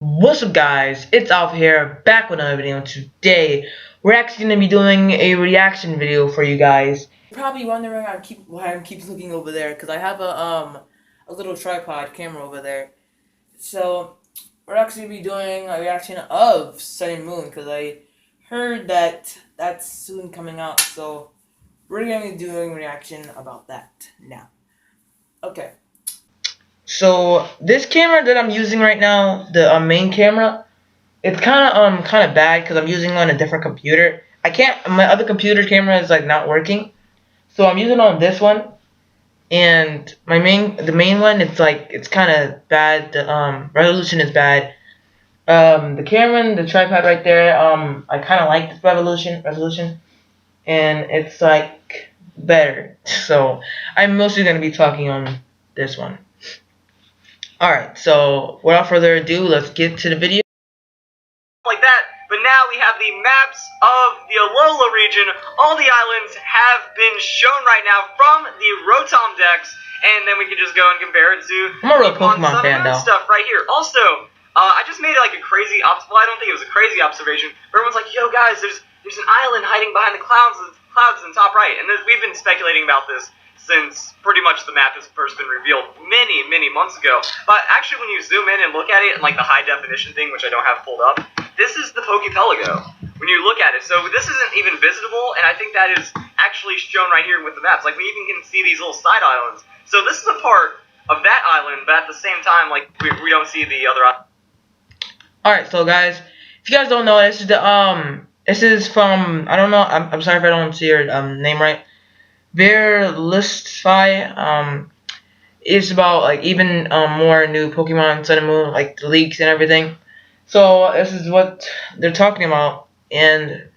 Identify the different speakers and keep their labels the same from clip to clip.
Speaker 1: What's up guys, it's Alpha here, back with another video. Today, we're actually going to be doing a reaction video for you guys.
Speaker 2: You're probably wondering why I keep looking over there, because I have a little tripod camera over there. So, we're actually going to be doing a reaction of Sun and Moon, because I heard that that's soon coming out, so we're going to be doing a reaction about that now. Okay.
Speaker 1: So, this camera that I'm using right now, the main camera, it's kind of bad because I'm using it on a different computer. My other computer camera is like not working. So, I'm using it on this one. And the main one, it's kind of bad. The resolution is bad. The camera and the tripod right there, I kind of like this resolution, and it's like better. So I'm mostly gonna be talking on this one. All right. So without further ado, let's get to the video.
Speaker 3: Like that, but now we have the maps of the Alola region. All the islands have been shown right now from the Rotom Dex, and then we can just go and compare it to
Speaker 1: I'm a real Pokemon fan, though.
Speaker 3: Stuff right here. Also, I just made like a crazy well, I don't think it was a crazy observation. But everyone's like, "Yo, guys, there's an island hiding behind the clouds in the top right," and we've been speculating about this since pretty much the map has first been revealed many months ago. But actually, when you zoom in and look at it in like the high definition thing, which I don't have pulled up, this is the Poképelago when you look at it. So this isn't even visitable, and I think that is actually shown right here with the maps. Like, we even can see these little side islands. So this is a part of that island, but at the same time, like, we don't see the other island.
Speaker 1: Alright, so guys, if you guys don't know, this is from, I don't know, I'm sorry if I don't see your name right. Verlistify, is about like even more new Pokemon Sun and Moon, like the leaks and everything. So this is what they're talking about, and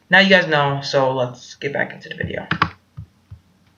Speaker 1: now you guys know. So let's get back into the video.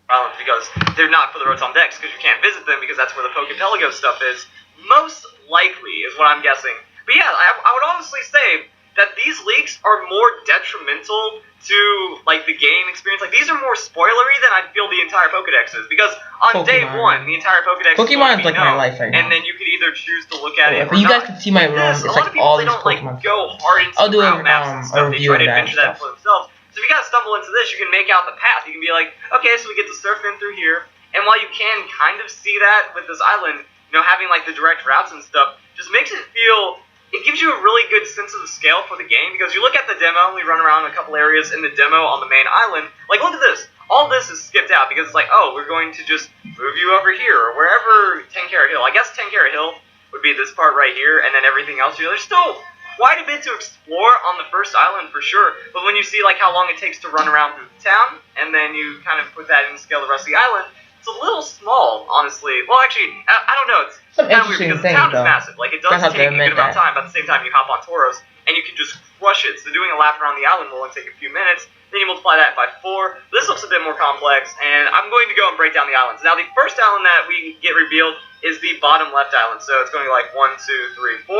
Speaker 3: Islands, because they're not for the Rotom Dex, because you can't visit them, because that's where the Poképelago stuff is. Most likely is what I'm guessing. But yeah, I would honestly say that these leaks are more detrimental to like the game experience. Like, these are more spoilery than I feel the entire Pokedex is, because on day one, the entire Pokedex
Speaker 1: Pokemon's like my life right now.
Speaker 3: and then you could either choose to look at it or
Speaker 1: you guys
Speaker 3: not.
Speaker 1: can see my room. It's like all these Pokemon.
Speaker 3: Like, go hard into
Speaker 1: I'll do
Speaker 3: route maps and stuff. They try to adventure that for themselves. So if you guys stumble into this, you can make out the path. You can be like, okay, so we get to surf in through here, and while you can kind of see that with this island, you know, having like the direct routes and stuff, just makes it feel, it gives you a really good sense of the scale for the game, because you look at the demo, we run around a couple areas in the demo on the main island, like, look at this. All this is skipped out, because it's like, oh, we're going to just move you over here, or wherever Tenkara Hill. I guess Tenkara Hill would be this part right here, and then everything else, you know, there's still quite a bit to explore on the first island for sure, but when you see like how long it takes to run around through the town, and then you kind of put that in scale the rest of the island, it's a little small, honestly. Well, actually, I don't know, it's kind of weird, because the town is massive. Like, it does take a good amount of time, but at the same time you hop on Tauros, and you can just crush it. So doing a lap around the island will only take a few minutes, then you multiply that by 4. This looks a bit more complex, and I'm going to go and break down the islands. Now, the first island that we get revealed is the bottom left island, so it's going to be like 1, 2, 3, 4.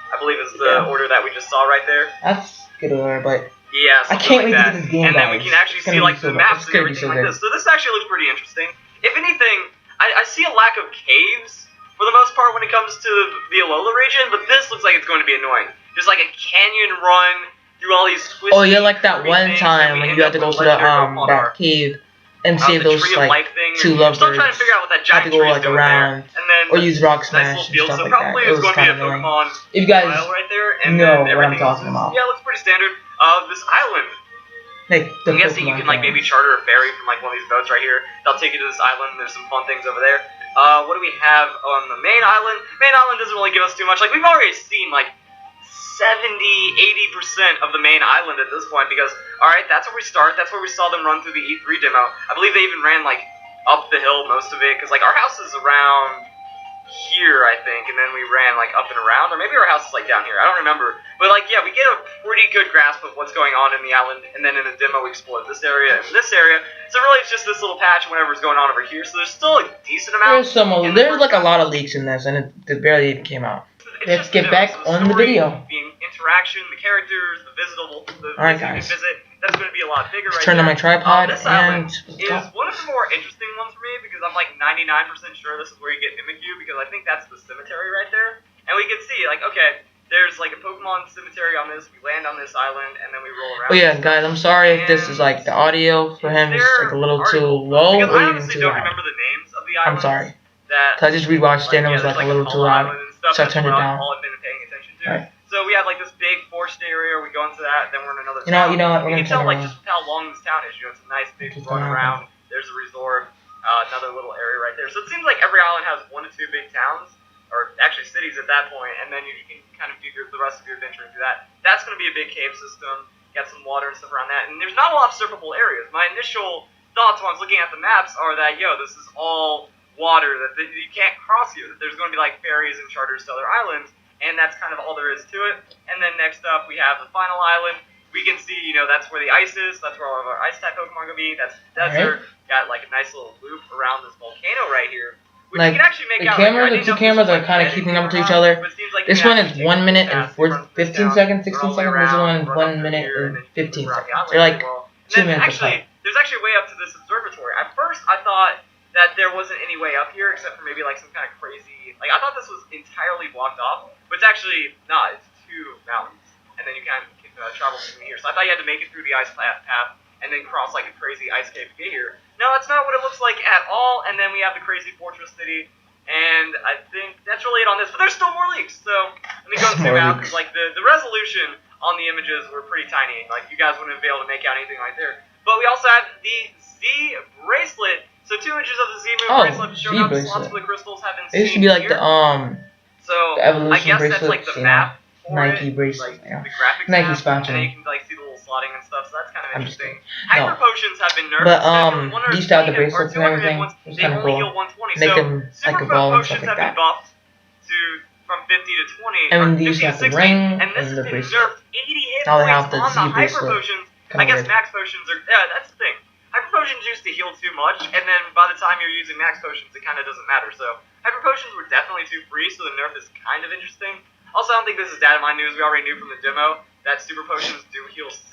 Speaker 3: I believe is the order that we just saw right there.
Speaker 1: That's good order, but
Speaker 3: yeah,
Speaker 1: I can't wait to get this game,
Speaker 3: and then we can actually see like the maps and everything like this. So this actually looks pretty interesting. If anything, I see a lack of caves for the most part when it comes to the Alola region, but this looks like it's going to be annoying. Just like a canyon run through all these twisty.
Speaker 1: Oh, you're like that one time when you had to go to the that cave and save those like 2 lovebirds.
Speaker 3: Still trying to figure out what that giant
Speaker 1: had to go like around
Speaker 3: and then
Speaker 1: or use Rock Smash and stuff like that. It was kind of annoying. If you guys
Speaker 3: right there, and
Speaker 1: know what I'm talking about.
Speaker 3: Yeah, it looks pretty standard. This island.
Speaker 1: Like,
Speaker 3: I'm guessing you can like maybe charter a ferry from like one of these boats right here. They'll take you to this island. There's some fun things over there. What do we have on the main island? Main island doesn't really give us too much. Like, we've already seen like 70-80% of the main island at this point, because, alright, that's where we start, that's where we saw them run through the E3 demo. I believe they even ran, like, up the hill most of it, because, like, our house is around here, I think, and then we ran, like, up and around, or maybe our house is, like, down here, I don't remember. But, like, yeah, we get a pretty good grasp of what's going on in the island, and then in the demo we explored this area and this area, so really it's just this little patch and whatever's going on over here, so there's still a decent amount.
Speaker 1: There's like a lot of leaks in this, and it barely even came out. Let's get back on the video.
Speaker 3: The interaction, the characters, the visitable,
Speaker 1: Alright, guys.
Speaker 3: Visit, that's going to be a lot bigger right
Speaker 1: turn on my tripod,
Speaker 3: this
Speaker 1: and
Speaker 3: is one of the more interesting ones for me, because I'm like 99% sure this is where you get Mimikyu, because I think that's the cemetery right there. And we can see, like, okay, there's like a Pokemon cemetery on this. We land on this island, and then we roll around.
Speaker 1: Oh yeah, guys, I'm sorry if this is like the audio for him is like a little too low
Speaker 3: because
Speaker 1: or
Speaker 3: I
Speaker 1: even
Speaker 3: honestly
Speaker 1: too
Speaker 3: don't
Speaker 1: loud.
Speaker 3: remember the names of the
Speaker 1: I'm
Speaker 3: islands.
Speaker 1: sorry.
Speaker 3: That
Speaker 1: Cause I just rewatched it and it was like a little too loud, so I turned it down.
Speaker 3: All I've been paying attention to.
Speaker 1: Right.
Speaker 3: So we have like this big forest area. We go into that, then we're in another
Speaker 1: You
Speaker 3: town.
Speaker 1: know what? We're
Speaker 3: You
Speaker 1: gonna
Speaker 3: can tell
Speaker 1: turn
Speaker 3: like
Speaker 1: around.
Speaker 3: just how long this town is. You know, it's a nice big
Speaker 1: Just
Speaker 3: run
Speaker 1: turn
Speaker 3: around.
Speaker 1: around.
Speaker 3: There's a resort, another little area right there. So it seems like every island has 1 to 2 big towns, or actually cities at that point, and then you can kind of do the rest of your adventure through that. That's going to be a big cave system. Got some water and stuff around that, and there's not a lot of surfable areas. My initial thoughts when I was looking at the maps are that, this is all water, that you can't cross here, that there's going to be like ferries and charters to other islands, and that's kind of all there is to it. And then next up, we have the final island. We can see, that's where the ice is. That's where all of our ice-type Pokemon are going to be. That's desert. Got like a nice little loop around this volcano right here. Which
Speaker 1: Like,
Speaker 3: you can actually make
Speaker 1: the
Speaker 3: out.
Speaker 1: camera, the two cameras are kind of keeping up to each other. This one is 1 minute and 15 seconds, 16 seconds. This one is 1 minute and 15 seconds. They're like 2 minutes apart.
Speaker 3: There's actually a way up to this observatory. At first, I thought that there wasn't any way up here except for maybe like some kind of crazy. Like I thought this was entirely blocked off, but it's actually not. It's 2 mountains, and then you can travel through here. So I thought you had to make it through the ice path and then cross like a crazy ice cave to get here. No, that's not what it looks like at all. And then we have the crazy fortress city, and I think that's really it on this. But there's still more leaks. So let me go and zoom out because like the resolution on the images were pretty tiny. Like you guys wouldn't be able to make out anything right there. But we also have the Z bracelet. So 2 images of the Z move bracelet showing up. Slots for the crystals have been seen.
Speaker 1: It used to be like
Speaker 3: here.
Speaker 1: the
Speaker 3: I guess that's like the map.
Speaker 1: Nike bracelet,
Speaker 3: like, the graphics
Speaker 1: Nike
Speaker 3: map,
Speaker 1: sponsor.
Speaker 3: and then you can like see the little slotting and stuff. So that's kind of
Speaker 1: I'm just
Speaker 3: interesting.
Speaker 1: kidding.
Speaker 3: Hyper potions have been nerfed.
Speaker 1: But these out the bracelets and everything. It's kind of cool. Make them like evolve and stuff like that.
Speaker 3: From 50 to 20.
Speaker 1: And then these have the ring
Speaker 3: and this
Speaker 1: and the
Speaker 3: has been
Speaker 1: bracelet.
Speaker 3: nerfed 80 hit
Speaker 1: Now they
Speaker 3: points
Speaker 1: have the
Speaker 3: on
Speaker 1: Z
Speaker 3: the hyper
Speaker 1: bracelet.
Speaker 3: potions. I guess max potions are. Yeah, that's the thing. Hyper potions used to heal too much, and then by the time you're using max potions, it kind of doesn't matter. So hyper potions were definitely too free, so the nerf is kind of interesting. Also, I don't think this is data mine news. We already knew from the demo that super potions do heal 60.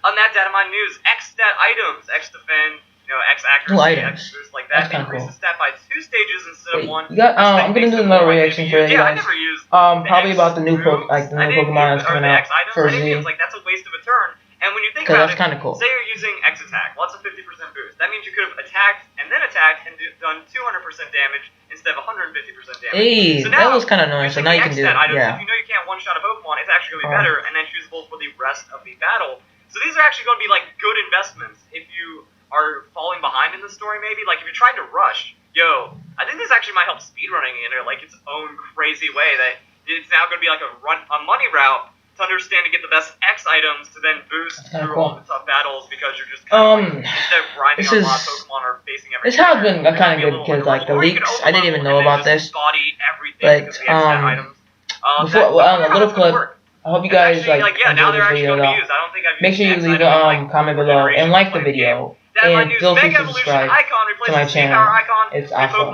Speaker 3: On that data mine news, X stat items, X defend, X accuracy, X boost like that. Increases stat by 2 stages instead of 1.
Speaker 1: You got, I'm gonna do another reaction for you
Speaker 3: Yeah, I
Speaker 1: guys.
Speaker 3: never used
Speaker 1: Probably about the new Pokemon that's coming out for Z.
Speaker 3: Like that's a waste of a turn. And when you think
Speaker 1: Because
Speaker 3: about
Speaker 1: that's
Speaker 3: it,
Speaker 1: kind of cool.
Speaker 3: say you're using X attack, lots of 50% boost. That means you could have attacked and then attacked and done 200% damage instead of 150% damage.
Speaker 1: Hey,
Speaker 3: so
Speaker 1: that was kind of annoying. So now you can do it.
Speaker 3: Items,
Speaker 1: Yeah.
Speaker 3: if you know you can't one-shot a Pokemon, it's actually going to be better and then choosable for the rest of the battle. So these are actually going to be like good investments if you are falling behind in the story maybe. Like if you're trying to rush, I think this actually might help speedrunning in like its own crazy way that it's now going to be like a money route to understand to get the best X items to then boost through all the tough battles because you're just kind of instead of grinding on a lot of Pokemon or facing everything.
Speaker 1: This has been kind of good because like the leaks, I didn't even know about this. But before a little clip. I hope you guys enjoyed this video though. Make sure you leave a comment below and like the video. And feel free to subscribe to my channel. It's awesome.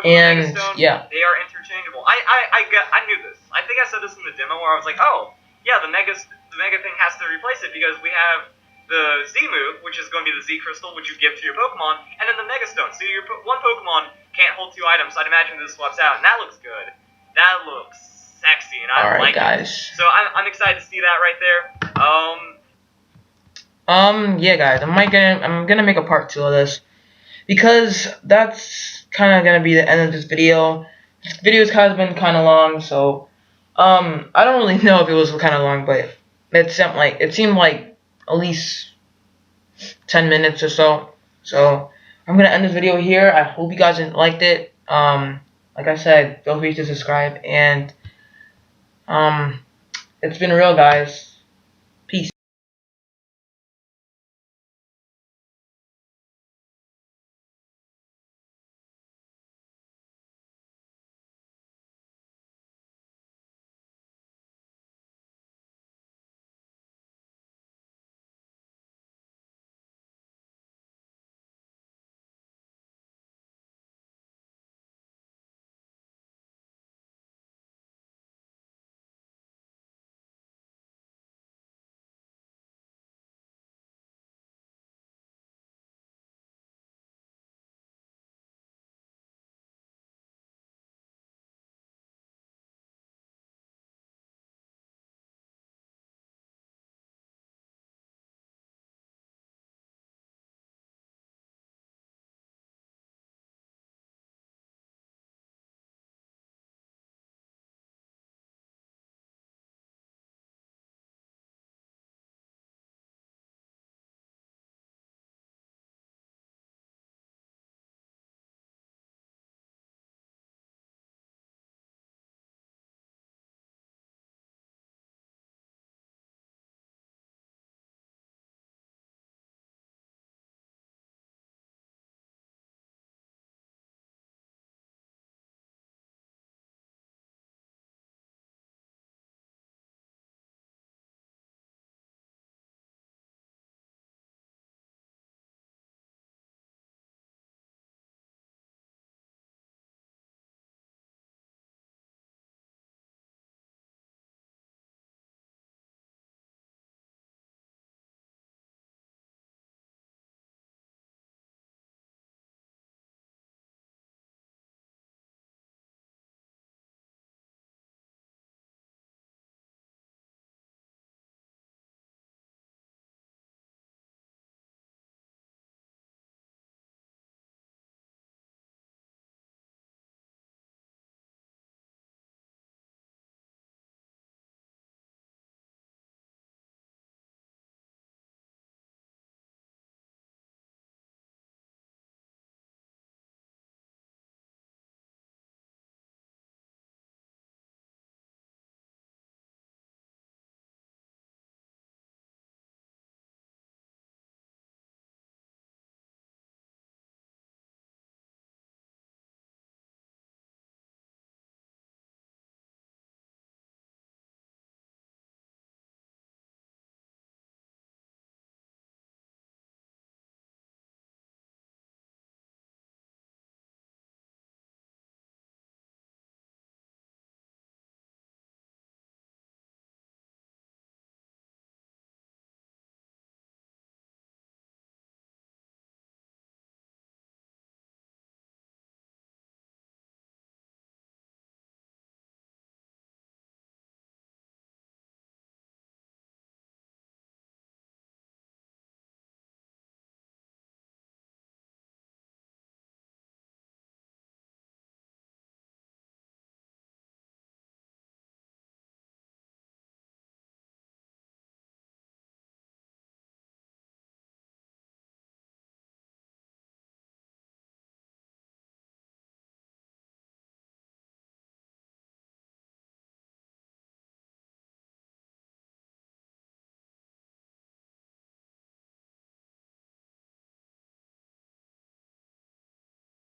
Speaker 1: And yeah.
Speaker 3: They are interchangeable. I knew this. I think I said this in the demo where I was like, oh, yeah, the mega thing has to replace it because we have the Z move, which is going to be the Z crystal, which you give to your Pokemon, and then the Mega Stone. So your one Pokemon can't hold 2 items. So I'd imagine this swaps out, and that looks good. That looks sexy, and I like it. So I'm excited to see that right there.
Speaker 1: Yeah, guys, I'm gonna make a part 2 of this because that's kind of gonna be the end of this video. This video has been kind of long, so I don't really know if it was kind of long, but it seemed like at least 10 minutes or so. So I'm gonna end this video here. I hope you guys liked it. Like I said, feel free to subscribe, and it's been real, guys.